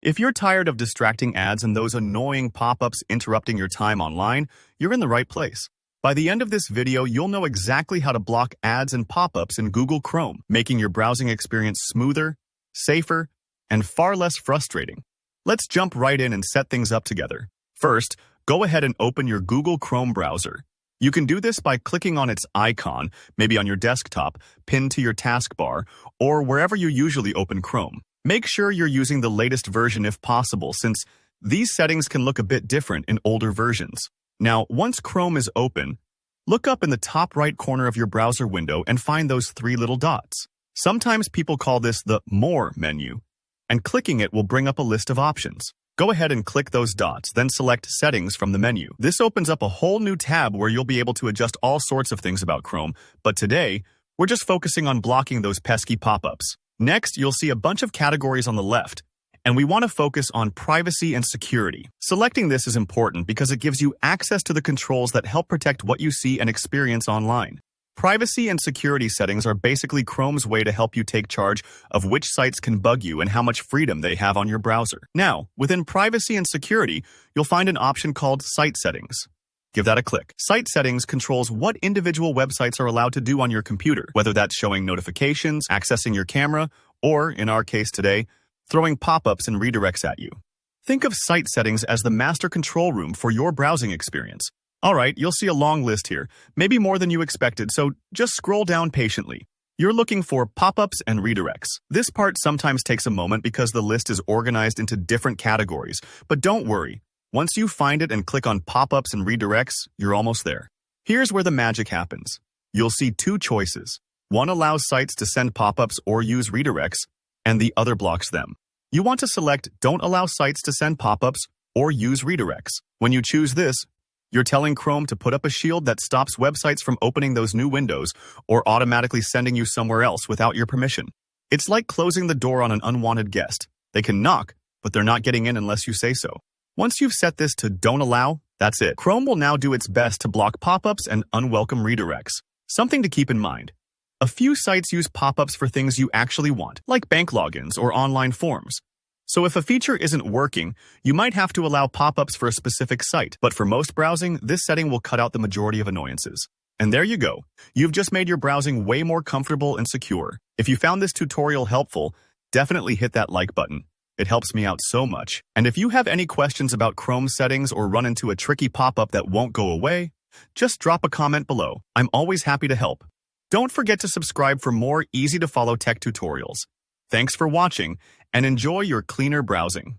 If you're tired of distracting ads and those annoying pop-ups interrupting your time online, you're in the right place. By the end of this video, you'll know exactly how to block ads and pop-ups in Google Chrome, making your browsing experience smoother, safer, and far less frustrating. Let's jump right in and set things up together. First, go ahead and open your Google Chrome browser. You can do this by clicking on its icon, maybe on your desktop, pinned to your taskbar, or wherever you usually open Chrome. Make sure you're using the latest version if possible, since these settings can look a bit different in older versions. Now, once Chrome is open, look up in the top right corner of your browser window and find those three little dots. Sometimes people call this the More menu, and clicking it will bring up a list of options. Go ahead and click those dots, then select Settings from the menu. This opens up a whole new tab where you'll be able to adjust all sorts of things about Chrome, but today, we're just focusing on blocking those pesky pop-ups. Next, you'll see a bunch of categories on the left, and we want to focus on privacy and security. Selecting this is important because it gives you access to the controls that help protect what you see and experience online. Privacy and security settings are basically Chrome's way to help you take charge of which sites can bug you and how much freedom they have on your browser. Now, within privacy and security, you'll find an option called Site Settings. Give that a click. Site Settings controls what individual websites are allowed to do on your computer, whether that's showing notifications, accessing your camera, or, in our case today, throwing pop-ups and redirects at you. Think of Site Settings as the master control room for your browsing experience. Alright, you'll see a long list here, maybe more than you expected, so just scroll down patiently. You're looking for pop-ups and redirects. This part sometimes takes a moment because the list is organized into different categories, but don't worry. Once you find it and click on pop-ups and redirects, you're almost there. Here's where the magic happens. You'll see two choices. One allows sites to send pop-ups or use redirects, and the other blocks them. You want to select Don't allow sites to send pop-ups or use redirects. When you choose this, you're telling Chrome to put up a shield that stops websites from opening those new windows or automatically sending you somewhere else without your permission. It's like closing the door on an unwanted guest. They can knock, but they're not getting in unless you say so. Once you've set this to Don't Allow, that's it. Chrome will now do its best to block pop-ups and unwelcome redirects. Something to keep in mind. A few sites use pop-ups for things you actually want, like bank logins or online forms. So if a feature isn't working, you might have to allow pop-ups for a specific site. But for most browsing, this setting will cut out the majority of annoyances. And there you go. You've just made your browsing way more comfortable and secure. If you found this tutorial helpful, definitely hit that like button. It helps me out so much. And if you have any questions about Chrome settings or run into a tricky pop-up that won't go away, just drop a comment below. I'm always happy to help. Don't forget to subscribe for more easy-to-follow tech tutorials. Thanks for watching, and enjoy your cleaner browsing.